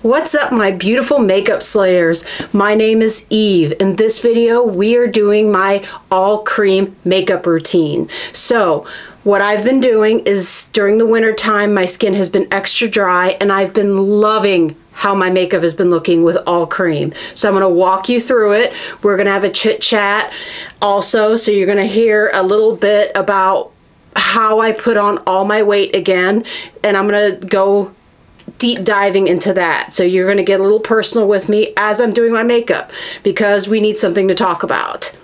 What's up, my beautiful makeup slayers? My name is Eve. In this video, we are doing my all cream makeup routine. So what I've been doing is during the winter time, my skin has been extra dry and I've been loving how my makeup has been looking with all cream. So I'm going to walk you through it. We're going to have a chit chat also. So you're going to hear a little bit about how I put on all my weight again. And I'm going to go deep diving into that. So you're going to get a little personal with me as I'm doing my makeup because we need something to talk about.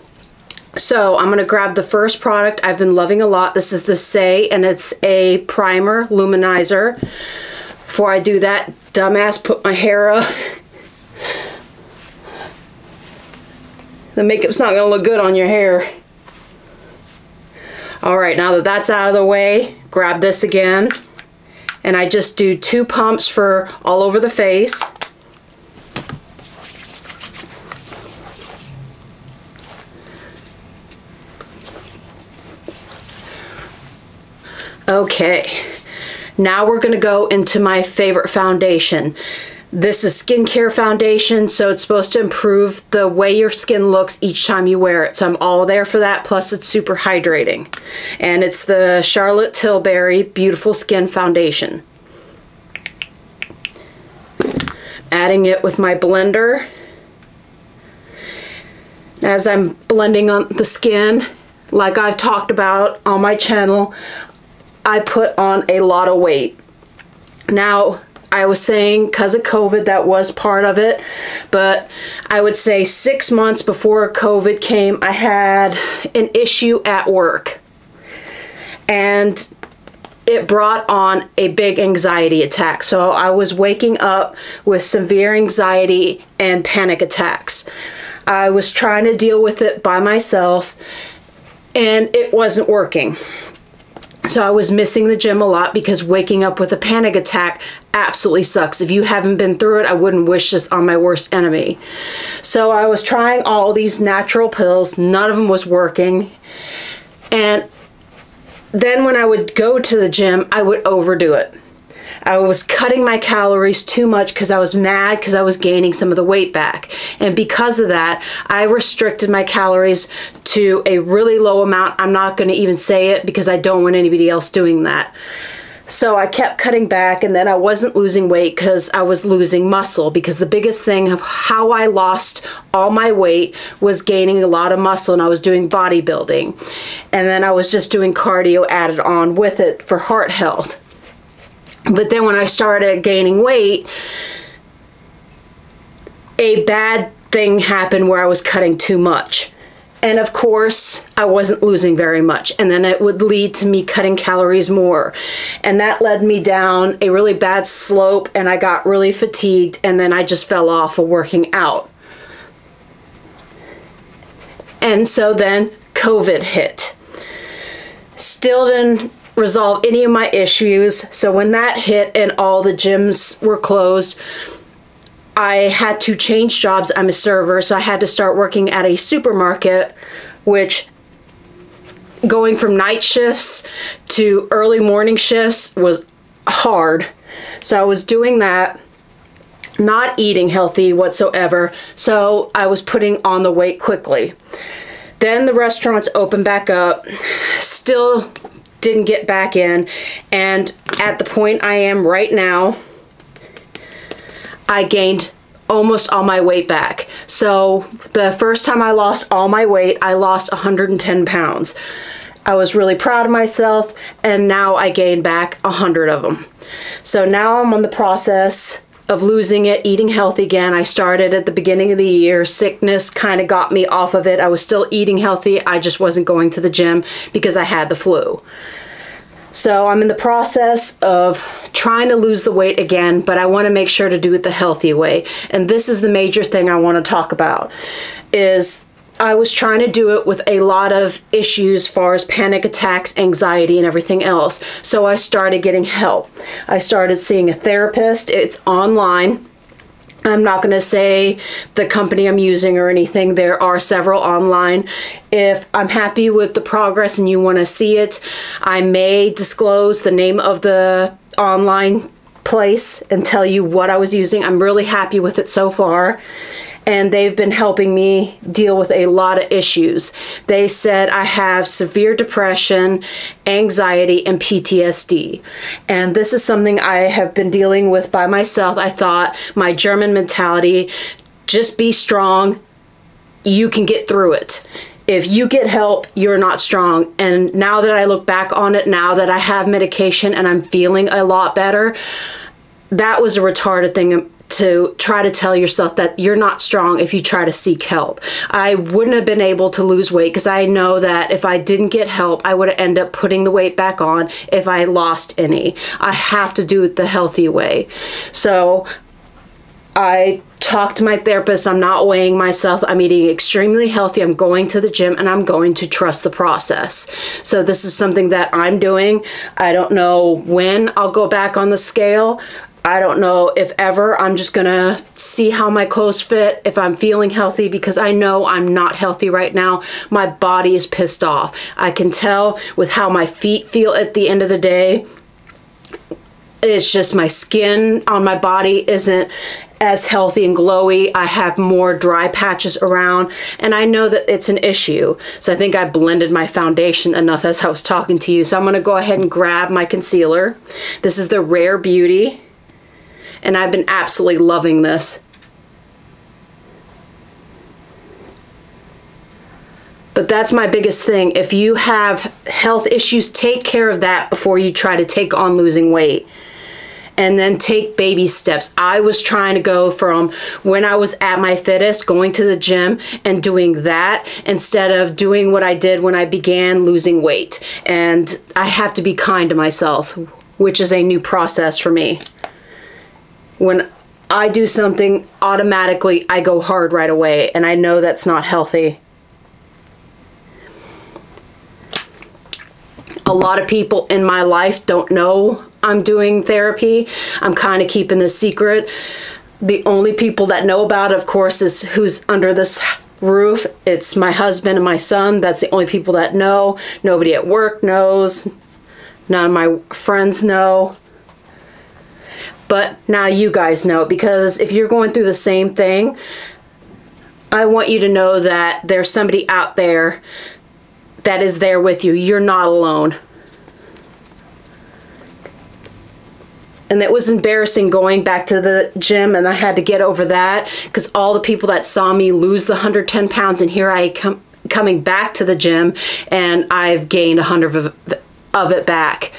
So I'm going to grab the first product I've been loving a lot. This is the Say, and it's a primer luminizer. Before I do that, dumbass put my hair up. The makeup's not going to look good on your hair. Alright, now that that's out of the way, grab this again. And I just do 2 pumps for all over the face. Okay, now we're going to go into my favorite foundation. This is skincare foundation, so it's supposed to improve the way your skin looks each time you wear it. So I'm all there for that, plus it's super hydrating. And it's the Charlotte Tilbury Beautiful Skin Foundation. Adding it with my blender. As I'm blending on the skin, like I've talked about on my channel, I put on a lot of weight. Now, I was saying because of COVID that was part of it, but I would say 6 months before COVID came, I had an issue at work. And it brought on a big anxiety attack. So I was waking up with severe anxiety and panic attacks. I was trying to deal with it by myself and it wasn't working. So I was missing the gym a lot because waking up with a panic attack absolutely sucks. If you haven't been through it, I wouldn't wish this on my worst enemy. So I was trying all these natural pills. None of them was working. And then when I would go to the gym, I would overdo it. I was cutting my calories too much because I was mad because I was gaining some of the weight back. And because of that, I restricted my calories to a really low amount. I'm not going to even say it because I don't want anybody else doing that. So I kept cutting back, and then I wasn't losing weight because I was losing muscle, because the biggest thing of how I lost all my weight was gaining a lot of muscle, and I was doing bodybuilding. And then I was just doing cardio added on with it for heart health. But then when I started gaining weight, a bad thing happened where I was cutting too much. And of course, I wasn't losing very much. And then it would lead to me cutting calories more. And that led me down a really bad slope, and I got really fatigued, and then I just fell off of working out. And so then COVID hit. Still didn't resolve any of my issues. So when that hit and all the gyms were closed, I had to change jobs. I'm a server, so I had to start working at a supermarket, which going from night shifts to early morning shifts was hard. So I was doing that, not eating healthy whatsoever, so I was putting on the weight quickly. Then the restaurants opened back up, still didn't get back in, and at the point I am right now, I gained almost all my weight back. So the first time I lost all my weight, I lost 110 pounds. I was really proud of myself, and now I gained back 100 of them. So now I'm on the process of losing it, eating healthy again. I started at the beginning of the year. Sickness kind of got me off of it. I was still eating healthy. I just wasn't going to the gym because I had the flu. So I'm in the process of trying to lose the weight again, but I want to make sure to do it the healthy way. And this is the major thing I want to talk about, is I was trying to do it with a lot of issues as far as panic attacks, anxiety, and everything else. So I started getting help. I started seeing a therapist. It's online. I'm not going to say the company I'm using or anything. There are several online. If I'm happy with the progress and you want to see it, I may disclose the name of the online place and tell you what I was using. I'm really happy with it so far. And they've been helping me deal with a lot of issues. They said I have severe depression, anxiety, and PTSD. And this is something I have been dealing with by myself. I thought my German mentality, just be strong, you can get through it. If you get help, you're not strong. And now that I look back on it, now that I have medication and I'm feeling a lot better, that was a retarded thing to try to tell yourself that you're not strong if you try to seek help. I wouldn't have been able to lose weight because I know that if I didn't get help, I would have ended up putting the weight back on if I lost any. I have to do it the healthy way. So I talked to my therapist. I'm not weighing myself. I'm eating extremely healthy. I'm going to the gym and I'm going to trust the process. So this is something that I'm doing. I don't know when I'll go back on the scale. I don't know if ever. I'm just gonna see how my clothes fit, if I'm feeling healthy, because I know I'm not healthy right now. My body is pissed off. I can tell with how my feet feel at the end of the day. It's just my skin on my body isn't as healthy and glowy. I have more dry patches around, and I know that it's an issue. So I think I blended my foundation enough as I was talking to you. So I'm gonna go ahead and grab my concealer. This is the Rare Beauty. And I've been absolutely loving this. But that's my biggest thing. If you have health issues, take care of that before you try to take on losing weight. And then take baby steps. I was trying to go from when I was at my fittest, going to the gym and doing that instead of doing what I did when I began losing weight. And I have to be kind to myself, which is a new process for me. When I do something, automatically I go hard right away, and I know that's not healthy. A lot of people in my life don't know I'm doing therapy. I'm kind of keeping this secret. The only people that know about it, of course, is who's under this roof. It's my husband and my son. That's the only people that know. Nobody at work knows. None of my friends know. But now you guys know, because if you're going through the same thing, I want you to know that there's somebody out there that is there with you. You're not alone. And it was embarrassing going back to the gym, and I had to get over that because all the people that saw me lose the 110 pounds, and here I come coming back to the gym and I've gained 100 of it back,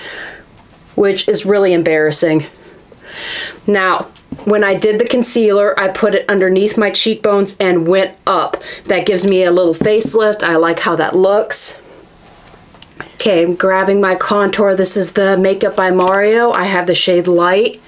which is really embarrassing. Now, when I did the concealer, I put it underneath my cheekbones and went up. That gives me a little facelift. I like how that looks. Okay, I'm grabbing my contour. This is the Makeup by Mario. I have the shade Light.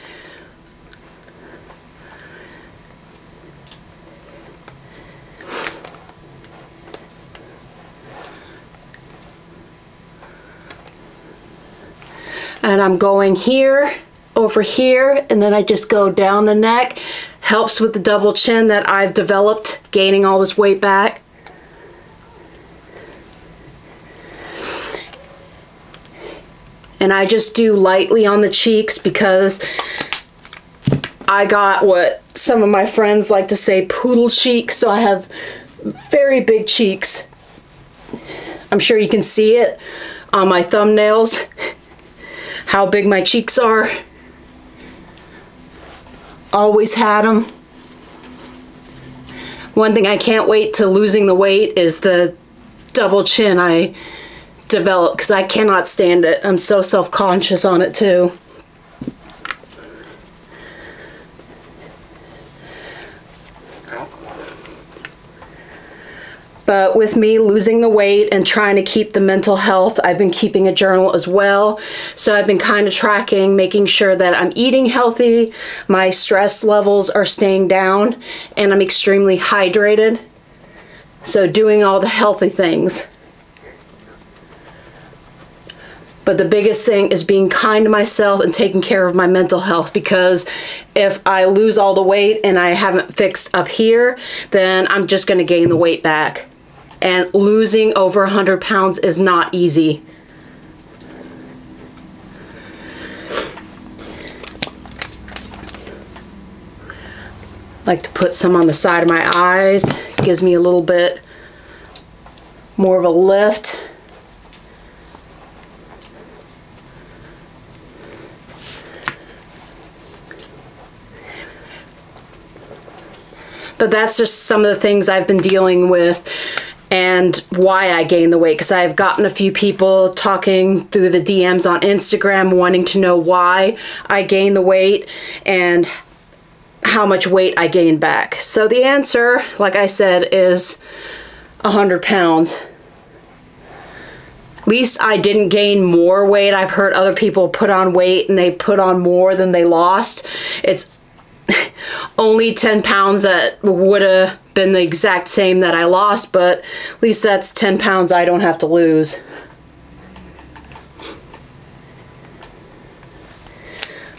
And I'm going here, over here, and then I just go down the neck. Helps with the double chin that I've developed, gaining all this weight back. And I just do lightly on the cheeks because I got what some of my friends like to say, poodle cheeks, so I have very big cheeks. I'm sure you can see it on my thumbnails, how big my cheeks are. Always had them. One thing I can't wait to losing the weight is the double chin I developed, because I cannot stand it. I'm so self-conscious on it too. But with me losing the weight and trying to keep the mental health, I've been keeping a journal as well. So I've been kind of tracking, making sure that I'm eating healthy, my stress levels are staying down, and I'm extremely hydrated. So doing all the healthy things. But the biggest thing is being kind to myself and taking care of my mental health, because if I lose all the weight and I haven't fixed up here, then I'm just going to gain the weight back. And losing over 100 pounds is not easy. Like to put some on the side of my eyes. It gives me a little bit more of a lift. But that's just some of the things I've been dealing with and why I gained the weight, because I've gotten a few people talking through the DMs on Instagram wanting to know why I gained the weight and how much weight I gained back. So the answer, like I said, is 100 pounds. At least I didn't gain more weight. I've heard other people put on weight and they put on more than they lost. It's only 10 pounds that would have been the exact same that I lost, but at least that's 10 pounds I don't have to lose.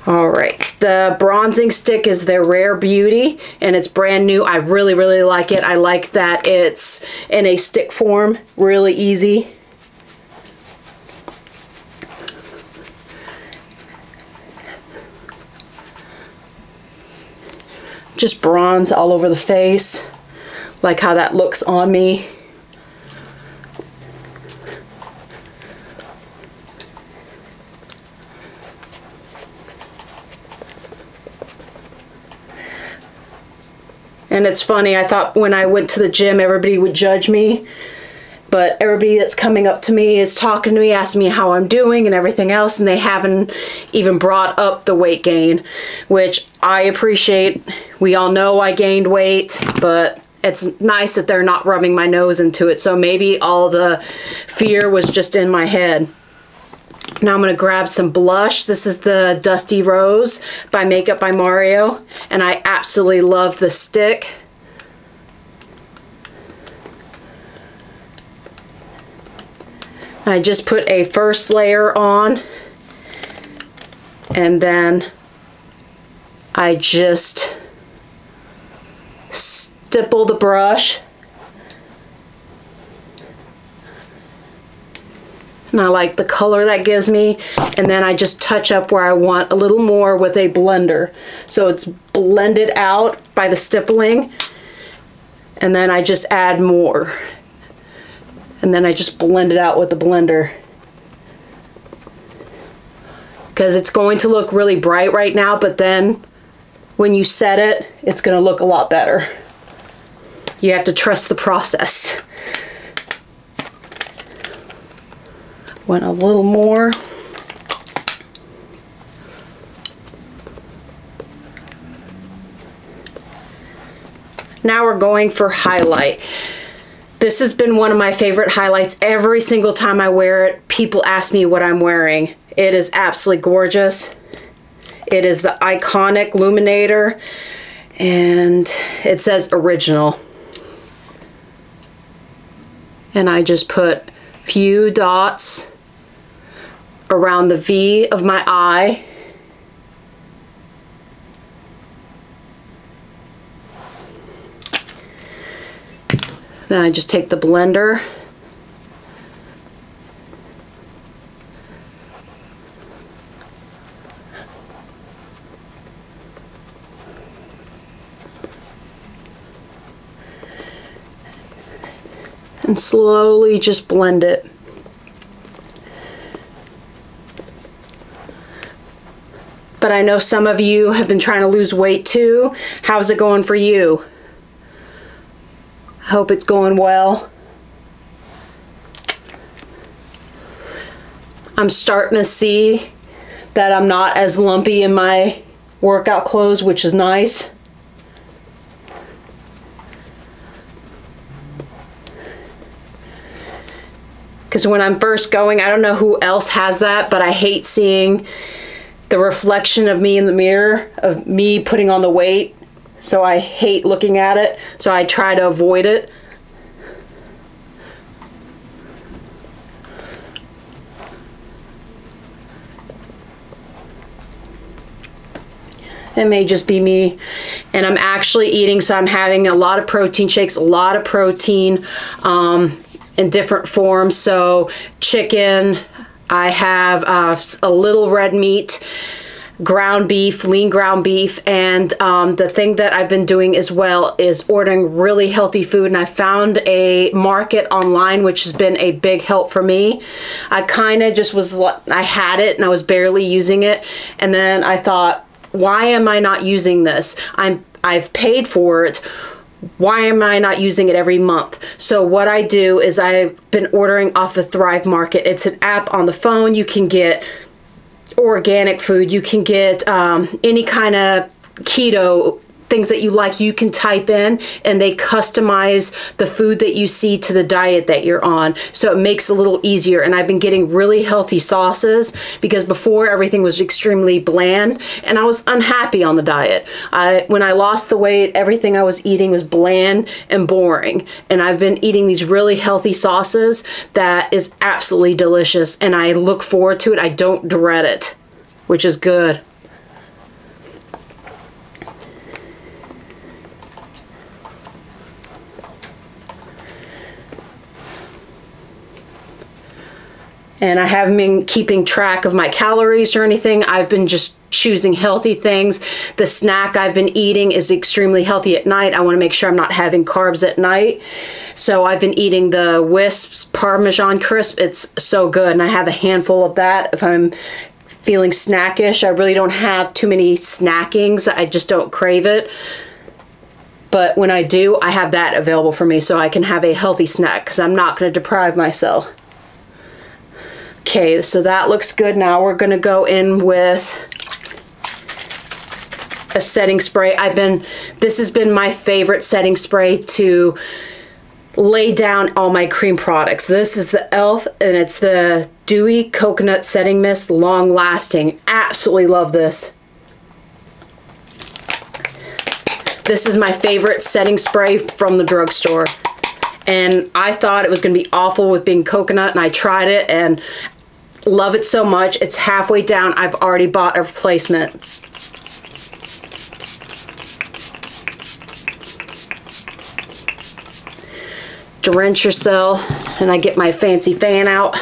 Alright, the bronzing stick is their Rare Beauty and it's brand new. I really, really like it. I like that it's in a stick form, really easy. Just bronze all over the face, like how that looks on me. And it's funny, I thought when I went to the gym everybody would judge me, but everybody that's coming up to me is talking to me, asking me how I'm doing and everything else, and they haven't even brought up the weight gain, which I appreciate. We all know I gained weight, but it's nice that they're not rubbing my nose into it, so maybe all the fear was just in my head. Now I'm going to grab some blush. This is the Dusty Rose by Makeup by Mario, and I absolutely love the stick. I just put a first layer on, and then I just stipple the brush. And I like the color that gives me, and then I just touch up where I want a little more with a blender. So it's blended out by the stippling, and then I just add more. And then I just blend it out with the blender. Because it's going to look really bright right now, but then when you set it, it's going to look a lot better. You have to trust the process. Went a little more. Now we're going for highlight. This has been one of my favorite highlights. Every single time I wear it, people ask me what I'm wearing. It is absolutely gorgeous. It is the iconic Luminator, and it says original. And I just put few dots around the V of my eye. Then I just take the blender and slowly just blend it. But I know some of you have been trying to lose weight too. How's it going for you? I hope it's going well. I'm starting to see that I'm not as lumpy in my workout clothes, which is nice. Because when I'm first going, I don't know who else has that, but I hate seeing the reflection of me in the mirror, of me putting on the weight. So I hate looking at it, so I try to avoid it. It may just be me, and I'm actually eating, so I'm having a lot of protein shakes, a lot of protein in different forms. So chicken, I have a little red meat ground beef, lean ground beef, and the thing that I've been doing as well is ordering really healthy food, and I found a market online which has been a big help for me. I kind of just was, I had it and I was barely using it, and then I thought, why am I not using this? I've paid for it. Why am I not using it every month? So what I do is I've been ordering off the Thrive Market. It's an app on the phone. You can get organic food. You can get any kind of keto things that you like. You can type in and they customize the food that you see to the diet that you're on. So it makes it a little easier. And I've been getting really healthy sauces because before everything was extremely bland and I was unhappy on the diet. When I lost the weight, everything I was eating was bland and boring. And I've been eating these really healthy sauces that is absolutely delicious. And I look forward to it. I don't dread it, which is good. And I haven't been keeping track of my calories or anything. I've been just choosing healthy things. The snack I've been eating is extremely healthy at night. I want to make sure I'm not having carbs at night. So I've been eating the Wisps Parmesan Crisp. It's so good, and I have a handful of that if I'm feeling snackish. I really don't have too many snackings. I just don't crave it. But when I do, I have that available for me so I can have a healthy snack because I'm not going to deprive myself. Okay, so that looks good. Now we're going to go in with a setting spray. This has been my favorite setting spray to lay down all my cream products. This is the e.l.f. and it's the Dewy Coconut Setting Mist, long lasting. Absolutely love this. This is my favorite setting spray from the drugstore. And I thought it was going to be awful with being coconut, and I tried it and love it so much. It's halfway down. I've already bought a replacement. Drench yourself, and I get my fancy fan out.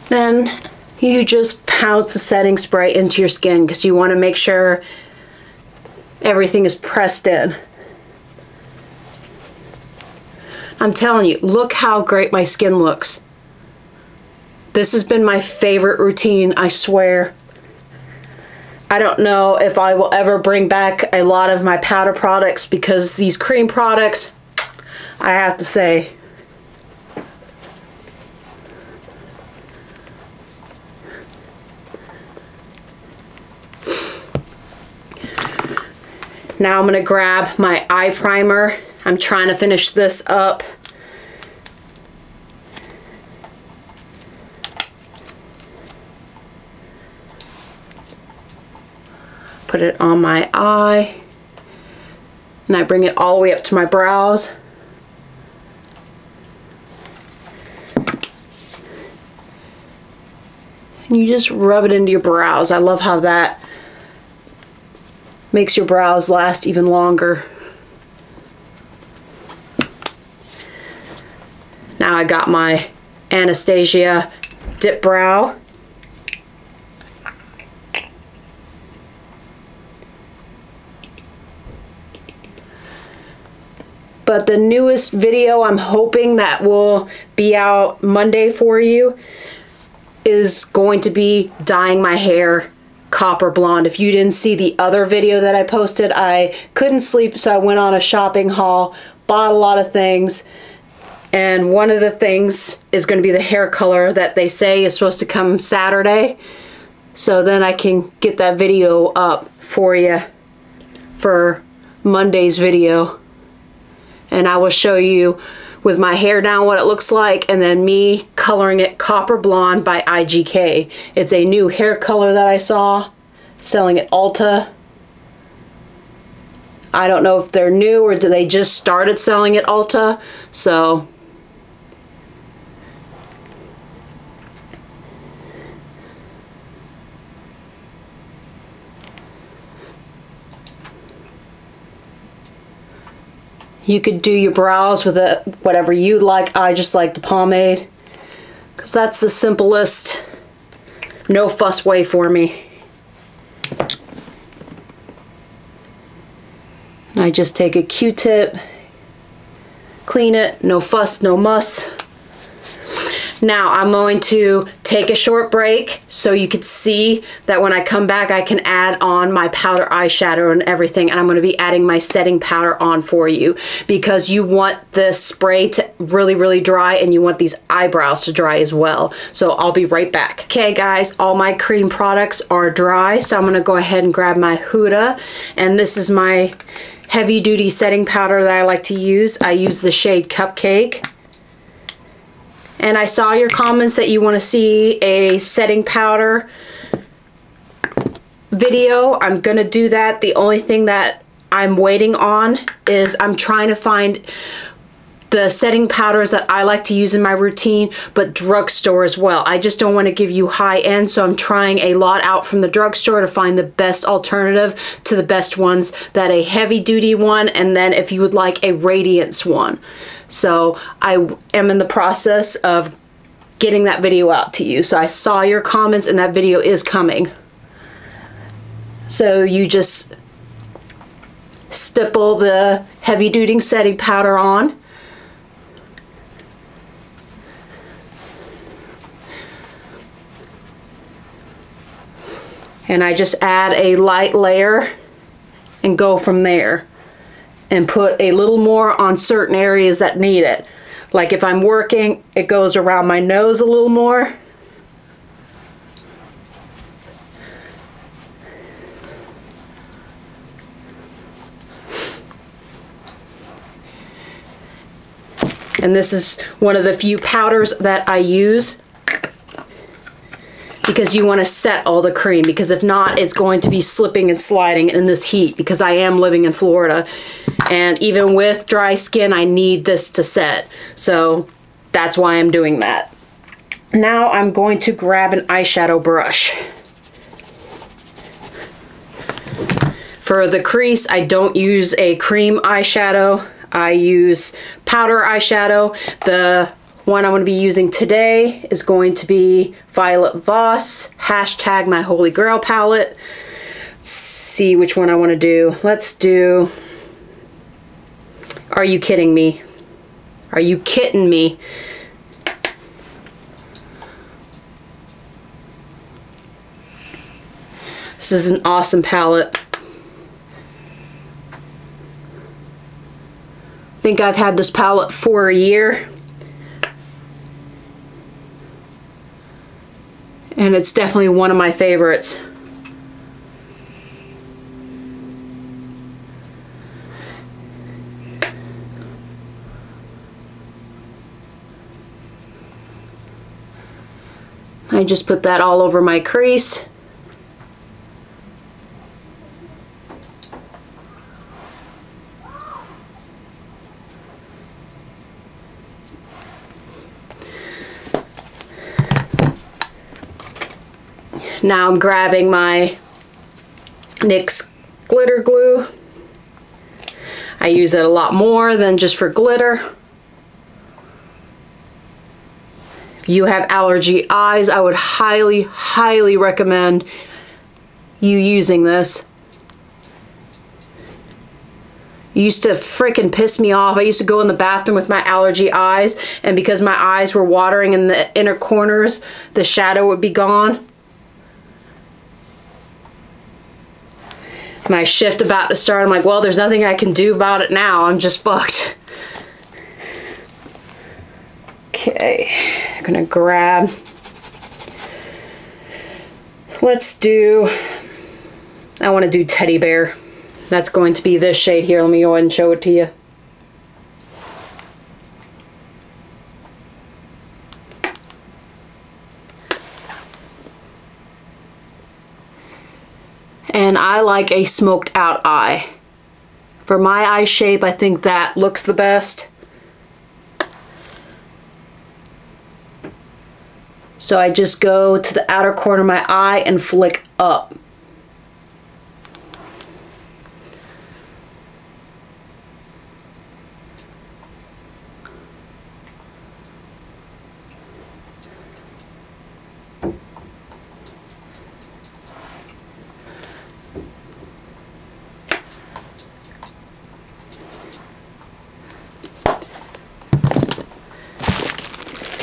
Then you just pounce a setting spray into your skin because you want to make sure everything is pressed in. I'm telling you, look how great my skin looks. This has been my favorite routine, I swear. I don't know if I will ever bring back a lot of my powder products because these cream products, I have to say, now I'm going to grab my eye primer. I'm trying to finish this up. Put it on my eye. And I bring it all the way up to my brows. And you just rub it into your brows. I love how that makes your brows last even longer. Now I got my Anastasia Dip Brow. But the newest video I'm hoping that will be out Monday for you is going to be dyeing my hair copper blonde. If you didn't see the other video that I posted, I couldn't sleep, so I went on a shopping haul, bought a lot of things, and one of the things is going to be the hair color that they say is supposed to come Saturday. So then I can get that video up for you for Monday's video. And I will show you with my hair down what it looks like, and then me coloring it copper blonde by IGK. It's a new hair color that I saw selling at Ulta. I don't know if they're new or do they just started selling at Ulta. So you could do your brows with it, whatever you like. I just like the pomade because that's the simplest, no fuss way for me. I just take a Q-tip, clean it, no fuss, no muss. Now I'm going to take a short break so you could see that when I come back I can add on my powder eyeshadow and everything, and I'm going to be adding my setting powder on for you because you want this spray to really dry and you want these eyebrows to dry as well. So I'll be right back. Okay guys, all my cream products are dry, so I'm going to go ahead and grab my Huda, and this is my heavy duty setting powder that I like to use. I use the shade Cupcake. And I saw your comments that you want to see a setting powder video. I'm going to do that. The only thing that I'm waiting on is I'm trying to find the setting powders that I like to use in my routine, but drugstore as well. I just don't want to give you high end, so I'm trying a lot out from the drugstore to find the best alternative to the best ones, that a heavy duty one, and then if you would like a radiance one. So I am in the process of getting that video out to you. So I saw your comments and that video is coming. So you just stipple the heavy duty setting powder on. And I just add a light layer and go from there. And put a little more on certain areas that need it. Like if I'm working, it goes around my nose a little more. And this is one of the few powders that I use because you want to set all the cream, because if not, it's going to be slipping and sliding in this heat, because I am living in Florida. And even with dry skin, I need this to set. So that's why I'm doing that. Now I'm going to grab an eyeshadow brush. For the crease, I don't use a cream eyeshadow. I use powder eyeshadow. The one I'm going to be using today is going to be Violet Voss, hashtag my holy grail palette. Let's see which one I want to do. Let's do Are You Kidding Me? Are You Kidding Me? This is an awesome palette. I think I've had this palette for a year. And it's definitely one of my favorites. I just put that all over my crease. Now I'm grabbing my NYX Glitter Glue. I use it a lot more than just for glitter. If you have allergy eyes, I would highly recommend you using this. It used to freaking piss me off. I used to go in the bathroom with my allergy eyes, and because my eyes were watering in the inner corners, the shadow would be gone. My shift about to start, I'm like, well, there's nothing I can do about it now. I'm just fucked. Okay, I'm gonna grab, I wanna do Teddy Bear. That's going to be this shade here. Let me go ahead and show it to you. And I like a smoked out eye. For my eye shape, I think that looks the best. So I just go to the outer corner of my eye and flick up.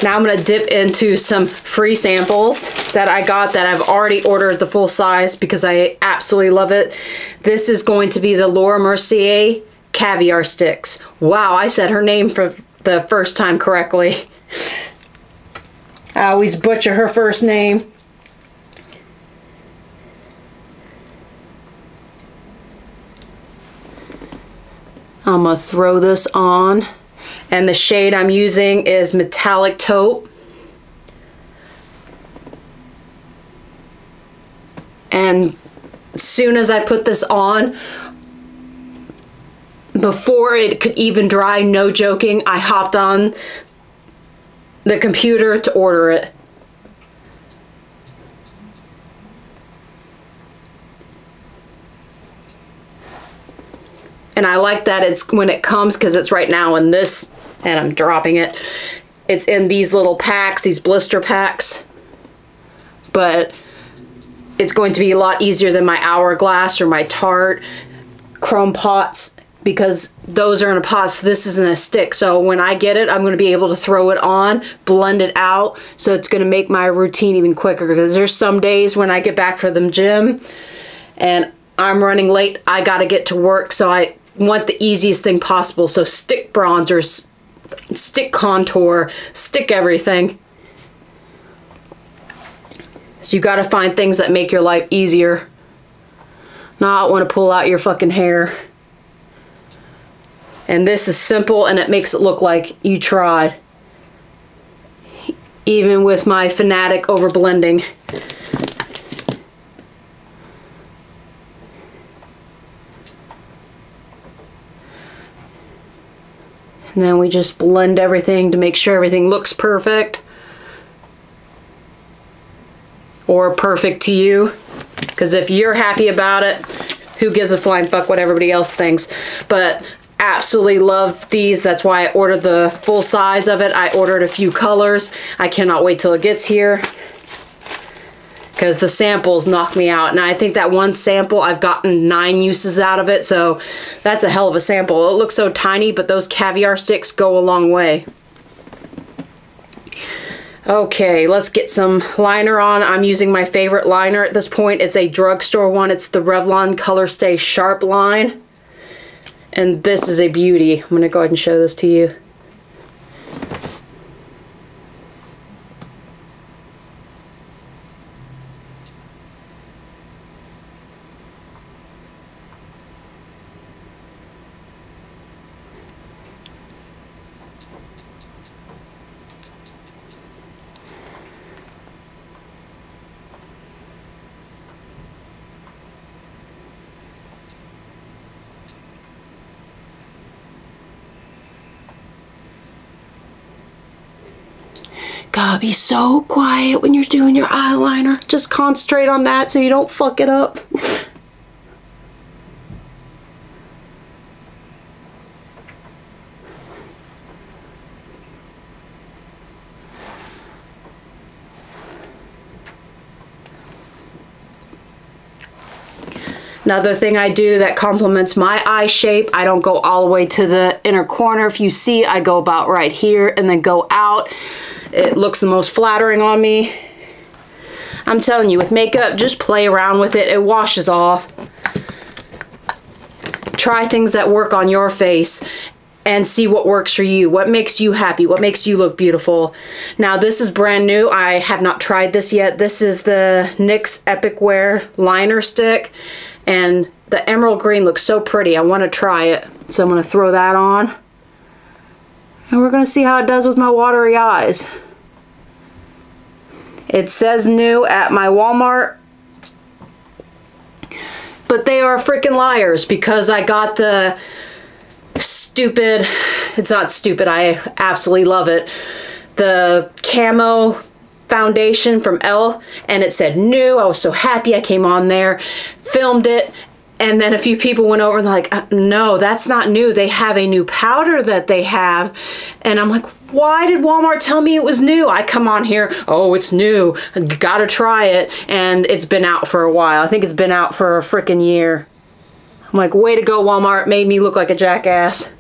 Now I'm going to dip into some free samples that I got that I've already ordered the full size because I absolutely love it. This is going to be the Mercier Caviar sticks. Wow, I said her name for the first time correctly. I always butcher her first name. I'm going to throw this on. And the shade I'm using is Metallic Taupe. And as soon as I put this on, before it could even dry, no joking, I hopped on the computer to order it. And I like that it's when it comes, because it's right now in this, and I'm dropping it. It's in these little packs, these blister packs. But it's going to be a lot easier than my Hourglass or my Tarte Chrome Pots, because those are in a pot, so this isn't a stick. So when I get it, I'm going to be able to throw it on, blend it out, so it's going to make my routine even quicker. Because there's some days when I get back from the gym and I'm running late, I got to get to work, so I want the easiest thing possible. So stick bronzer, stick contour, stick everything. So you got to find things that make your life easier. Not want to pull out your fucking hair. And this is simple, and it makes it look like you tried. Even with my fanatic over blending. And then we just blend everything to make sure everything looks perfect. Or perfect to you. Because if you're happy about it, who gives a flying fuck what everybody else thinks. But absolutely love these. That's why I ordered the full size of it. I ordered a few colors. I cannot wait till it gets here, because the samples knock me out. And I think that one sample, I've gotten 9 uses out of it, so that's a hell of a sample. It looks so tiny, but those caviar sticks go a long way. Okay, let's get some liner on. I'm using my favorite liner at this point. It's a drugstore one. It's the Revlon Color Stay Sharp line. And this is a beauty. I'm going to go ahead and show this to you. God, be so quiet when you're doing your eyeliner. Just concentrate on that so you don't fuck it up. Another thing I do that complements my eye shape, I don't go all the way to the inner corner. If you see, I go about right here and then go out. It looks the most flattering on me. I'm telling you, with makeup, just play around with it. It washes off. Try things that work on your face and see what works for you. What makes you happy? What makes you look beautiful? Now, this is brand new. I have not tried this yet. This is the NYX Epic Wear Liner Stick. And the emerald green looks so pretty. I want to try it. So I'm going to throw that on. And we're going to see how it does with my watery eyes. It says new at my Walmart. but they are freaking liars because I got the stupid, it's not stupid, I absolutely love it, the camo foundation from Elle, and it said new. I was so happy. I came on there, filmed it, and then a few people went over and they're like, no, that's not new. They have a new powder that they have. And I'm like, why did Walmart tell me it was new? I come on here, oh, it's new, I gotta try it, and it's been out for a while. I think it's been out for a freaking year. I'm like, way to go, Walmart, made me look like a jackass.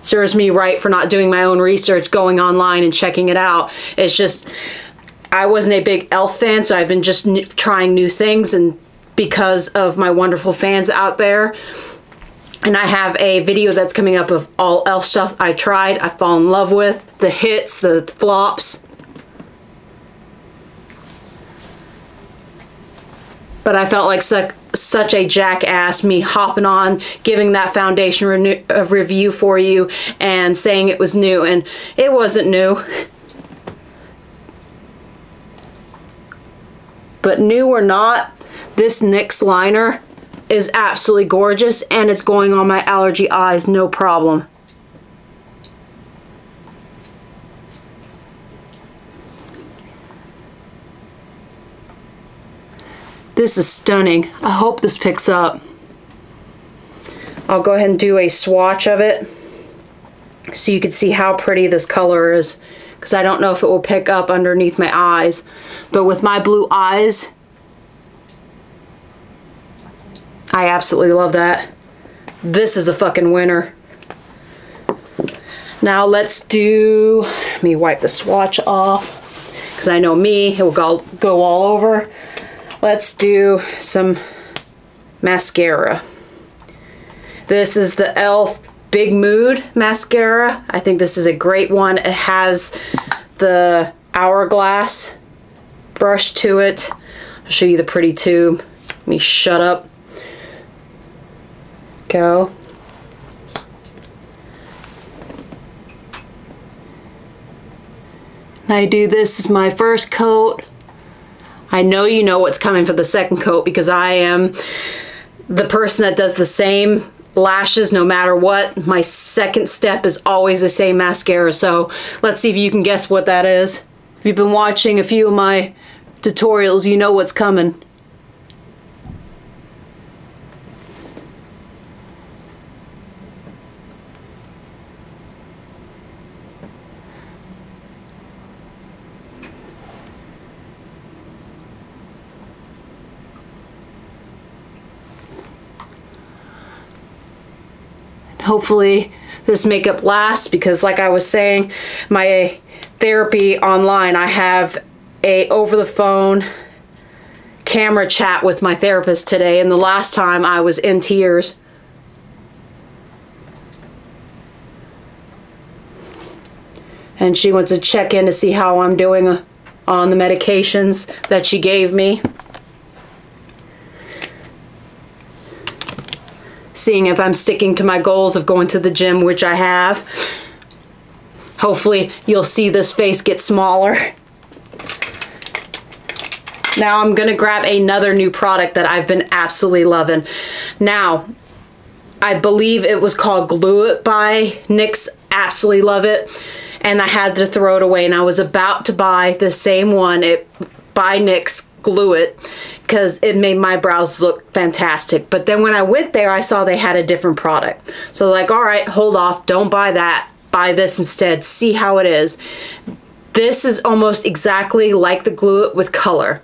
Serves me right for not doing my own research, going online and checking it out. It's just, I wasn't a big Elle fan, so I've been just trying new things, and because of my wonderful fans out there. And I have a video that's coming up of all Elle stuff I tried, I fall in love with, the hits, the flops. But I felt like such a jackass, me hopping on, giving that foundation review for you and saying it was new, and it wasn't new. But new or not, this Nyx Liner is absolutely gorgeous, and it's going on my allergy eyes, no problem. This is stunning. I hope this picks up. I'll go ahead and do a swatch of it so you can see how pretty this color is, because I don't know if it will pick up underneath my eyes. But with my blue eyes, I absolutely love that. This is a fucking winner. Now let's do, let me wipe the swatch off, because I know me, it will go all over. Let's do some mascara. This is the Elle Big Mood Mascara. I think this is a great one. It has the hourglass brush to it. I'll show you the pretty tube. Let me shut up. Go. I do this as my first coat. I know you know what's coming for the second coat, because I am the person that does the same lashes no matter what. My second step is always the same mascara, so let's see if you can guess what that is. If you've been watching a few of my tutorials, you know what's coming. Hopefully this makeup lasts, because like I was saying, my therapy online, I have a over the phone camera chat with my therapist today, and the last time I was in tears. And she wants to check in to see how I'm doing on the medications that she gave me. Seeing if I'm sticking to my goals of going to the gym, which I have. Hopefully you'll see this face get smaller. Now I'm gonna grab another new product that I've been absolutely loving. Now, I believe it was called Glue It by NYX. Absolutely love it. And I had to throw it away, and I was about to buy the same one by NYX, Glue It, because it made my brows look fantastic. But then when I went there, I saw they had a different product. So like, all right, hold off, don't buy that. Buy this instead, see how it is. This is almost exactly like the Glue It with color,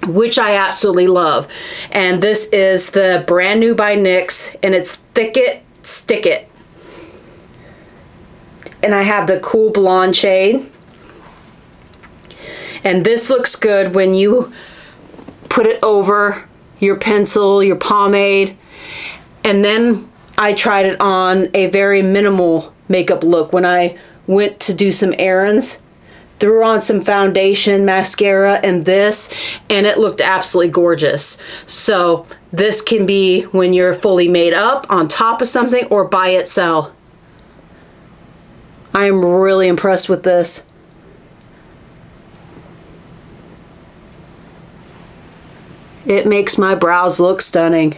which I absolutely love. And this is the brand new by NYX, and it's Thick It, Stick It. And I have the cool blonde shade. And this looks good when you put it over your pencil, your pomade. And then I tried it on a very minimal makeup look when I went to do some errands. Threw on some foundation, mascara, and this, and it looked absolutely gorgeous. So this can be when you're fully made up on top of something or by itself. I am really impressed with this. It makes my brows look stunning.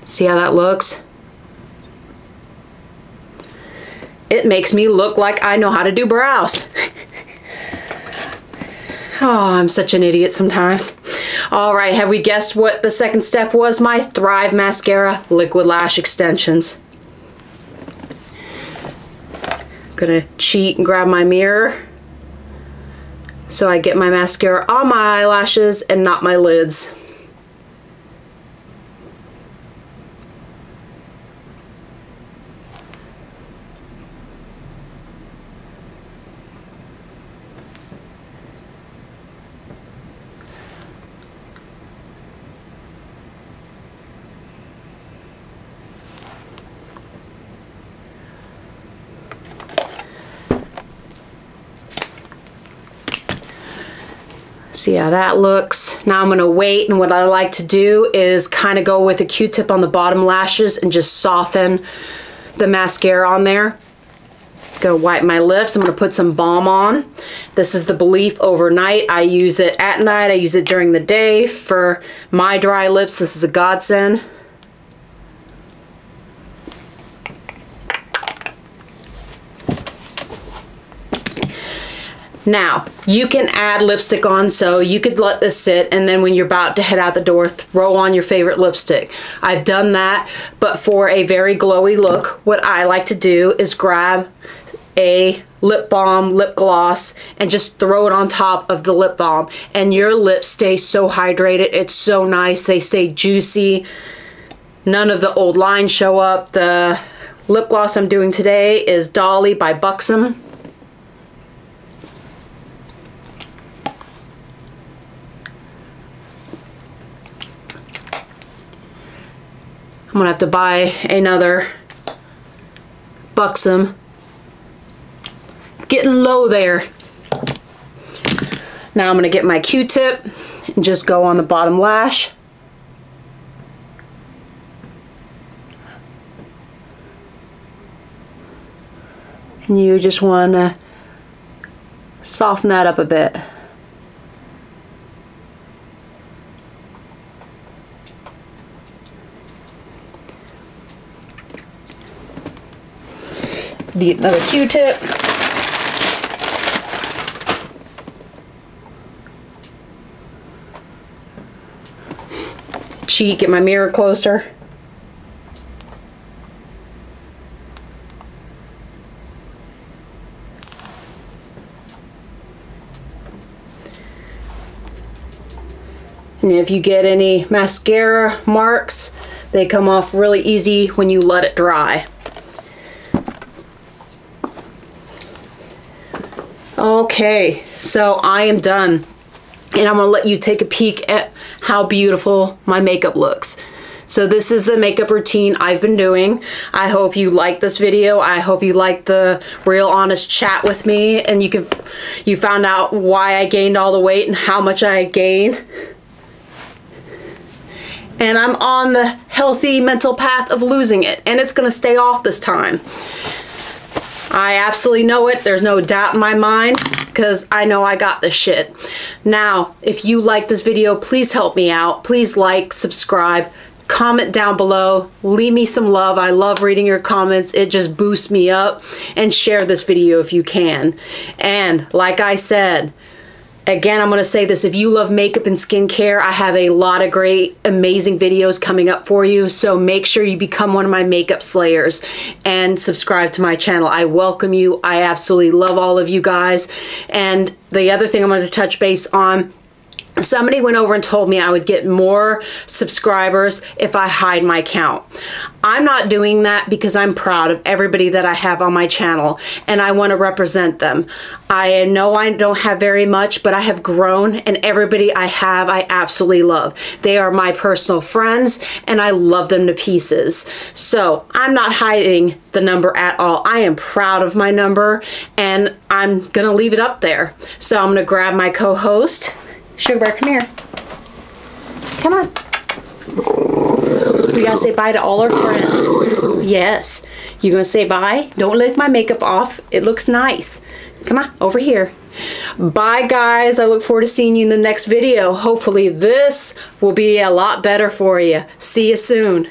See how that looks? It makes me look like I know how to do brows. Oh, I'm such an idiot sometimes. All right, have we guessed what the second step was? My Thrive Mascara Liquid Lash Extensions. Gonna cheat and grab my mirror so I get my mascara on my eyelashes and not my lids. See how that looks. Now I'm gonna wait, and what I like to do is kind of go with a Q-tip on the bottom lashes and just soften the mascara on there. Go wipe my lips. I'm gonna put some balm on. This is the Belief Overnight. I use it at night, I use it during the day. For my dry lips, this is a godsend. Now, you can add lipstick on, so you could let this sit, and then when you're about to head out the door, throw on your favorite lipstick. I've done that, but for a very glowy look, what I like to do is grab a lip balm, lip gloss, and just throw it on top of the lip balm, and your lips stay so hydrated. It's so nice. They stay juicy. None of the old lines show up. The lip gloss I'm doing today is Dolly by Buxom. I'm gonna have to buy another Buxom. Getting low there. Now I'm gonna get my Q-tip and just go on the bottom lash. And you just wanna soften that up a bit. Need another Q-tip. Cheat, get my mirror closer. And if you get any mascara marks, they come off really easy when you let it dry. Okay, so I am done, and I'm gonna let you take a peek at how beautiful my makeup looks. So this is the makeup routine I've been doing. I hope you like this video. I hope you like the real honest chat with me, and you found out why I gained all the weight and how much I gained. And I'm on the healthy mental path of losing it, and it's gonna stay off this time. I absolutely know it. There's no doubt in my mind, because I know I got this shit. Now, if you like this video, please help me out. Please like, subscribe, comment down below, leave me some love. I love reading your comments. It just boosts me up. And share this video if you can. And like I said, again, I'm going to say this, if you love makeup and skincare, I have a lot of great, amazing videos coming up for you. So make sure you become one of my makeup slayers and subscribe to my channel. I welcome you. I absolutely love all of you guys. And the other thing I'm going to touch base on, somebody went over and told me I would get more subscribers if I hide my account. I'm not doing that because I'm proud of everybody that I have on my channel, and I want to represent them. I know I don't have very much, but I have grown, and everybody I have I absolutely love. They are my personal friends, and I love them to pieces. So I'm not hiding the number at all. I am proud of my number, and I'm gonna leave it up there. So I'm gonna grab my co-host. Sugar Bear, come here. Come on. We gotta say bye to all our friends. Yes. You gonna say bye? Don't lick my makeup off. It looks nice. Come on, over here. Bye guys, I look forward to seeing you in the next video. Hopefully this will be a lot better for you. See you soon.